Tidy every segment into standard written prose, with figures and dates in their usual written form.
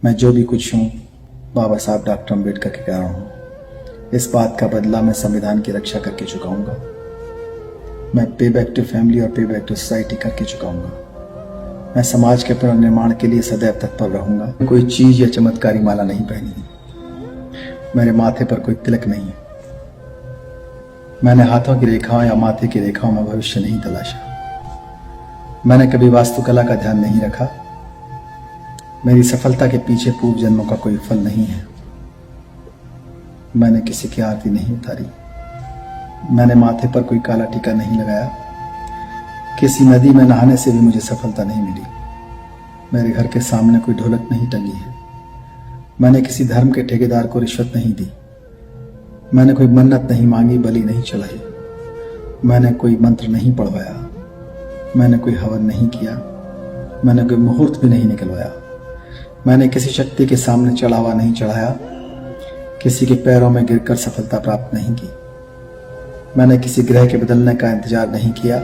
मैं जो भी कुछ हूँ बाबा साहब डॉक्टर अम्बेडकर के कारण हूँ। इस बात का बदला मैं संविधान की रक्षा करके चुकाऊंगा। मैं पे बैक टू फैमिली और पे बैक टू सोसाइटी करके चुकाऊंगा। मैं समाज के पुनर्निर्माण के लिए सदैव तत्पर रहूंगा। कोई चीज या चमत्कारी माला नहीं पहनी, मेरे माथे पर कोई तिलक नहीं है। मैंने हाथों की रेखाओं या माथे की रेखाओं में भविष्य नहीं तलाशा। मैंने कभी वास्तुकला का ध्यान नहीं रखा। मेरी सफलता के पीछे पूर्व जन्मों का कोई फल नहीं है। मैंने किसी की आरती नहीं उतारी। मैंने माथे पर कोई काला टीका नहीं लगाया। किसी नदी में नहाने से भी मुझे सफलता नहीं मिली। मेरे घर के सामने कोई ढोलक नहीं टंगी है। मैंने किसी धर्म के ठेकेदार को रिश्वत नहीं दी। मैंने कोई मन्नत नहीं मांगी, बलि नहीं चढ़ाई। मैंने कोई मंत्र नहीं पढ़वाया। मैंने कोई हवन नहीं किया। मैंने कोई मुहूर्त भी नहीं निकलवाया। मैंने किसी शक्ति के सामने चढ़ावा नहीं चढ़ाया। किसी के पैरों में गिरकर सफलता प्राप्त नहीं की। मैंने किसी ग्रह के बदलने का इंतजार नहीं किया।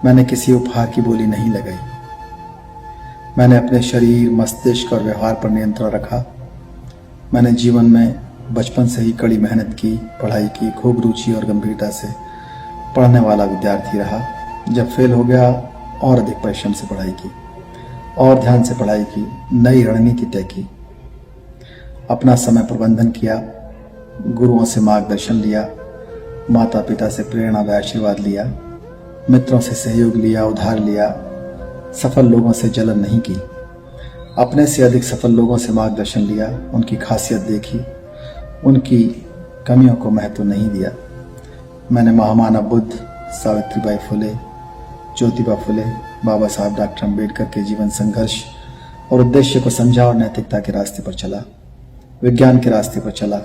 मैंने किसी उपहार की बोली नहीं लगाई। मैंने अपने शरीर, मस्तिष्क और व्यवहार पर नियंत्रण रखा। मैंने जीवन में बचपन से ही कड़ी मेहनत की, पढ़ाई की, खूब रुचि और गंभीरता से पढ़ने वाला विद्यार्थी रहा। जब फेल हो गया और अधिक परिश्रम से पढ़ाई की और ध्यान से पढ़ाई की, नई रणनीति तय की, अपना समय प्रबंधन किया, गुरुओं से मार्गदर्शन लिया, माता पिता से प्रेरणा व आशीर्वाद लिया, मित्रों से सहयोग लिया, उधार लिया, सफल लोगों से जलन नहीं की, अपने से अधिक सफल लोगों से मार्गदर्शन लिया, उनकी खासियत देखी, उनकी कमियों को महत्व नहीं दिया। मैंने महामानव बुद्ध, सावित्रीबाई फुले, ज्योतिबा फुले, बाबा साहब डॉक्टर अम्बेडकर के जीवन संघर्ष और उद्देश्य को समझा और नैतिकता के रास्ते पर चला, विज्ञान के रास्ते पर चला।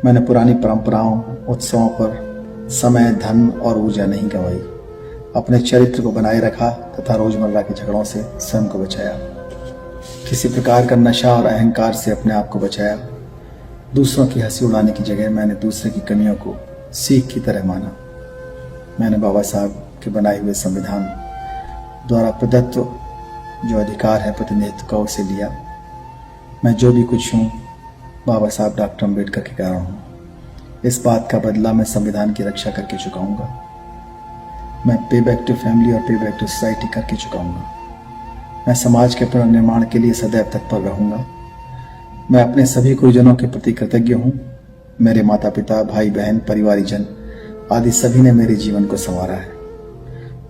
मैंने पुरानी परंपराओं, उत्सवों पर समय, धन और ऊर्जा नहीं गंवाई। अपने चरित्र को बनाए रखा तथा रोजमर्रा के झगड़ों से स्वयं को बचाया। किसी प्रकार का नशा और अहंकार से अपने आप को बचाया। दूसरों की हंसी उड़ाने की जगह मैंने दूसरे की कमियों को सीख की तरह माना। मैंने बाबा साहब के बनाए हुए संविधान द्वारा प्रदत्त जो अधिकार है प्रतिनिधित्व का, उसे लिया। मैं जो भी कुछ हूँ बाबा साहब डॉक्टर अम्बेडकर के कारण हूँ। इस बात का बदला मैं संविधान की रक्षा करके चुकाऊंगा। मैं पे बैक टू फैमिली और पे बैक टू सोसाइटी करके चुकाऊंगा। मैं समाज के पुनर्निर्माण के लिए सदैव तत्पर रहूंगा। मैं अपने सभी गुरुजनों के प्रति कृतज्ञ हूँ। मेरे माता पिता, भाई बहन, परिवारीजन आदि सभी ने मेरे जीवन को संवारा है।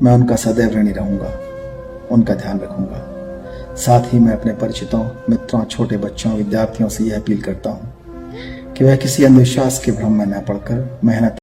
मैं उनका सदैव ऋणी रहूंगा, उनका ध्यान रखूंगा। साथ ही मैं अपने परिचितों, मित्रों, छोटे बच्चों, विद्यार्थियों से यह अपील करता हूँ कि वह किसी अंधविश्वास के भ्रम में न पड़कर मेहनत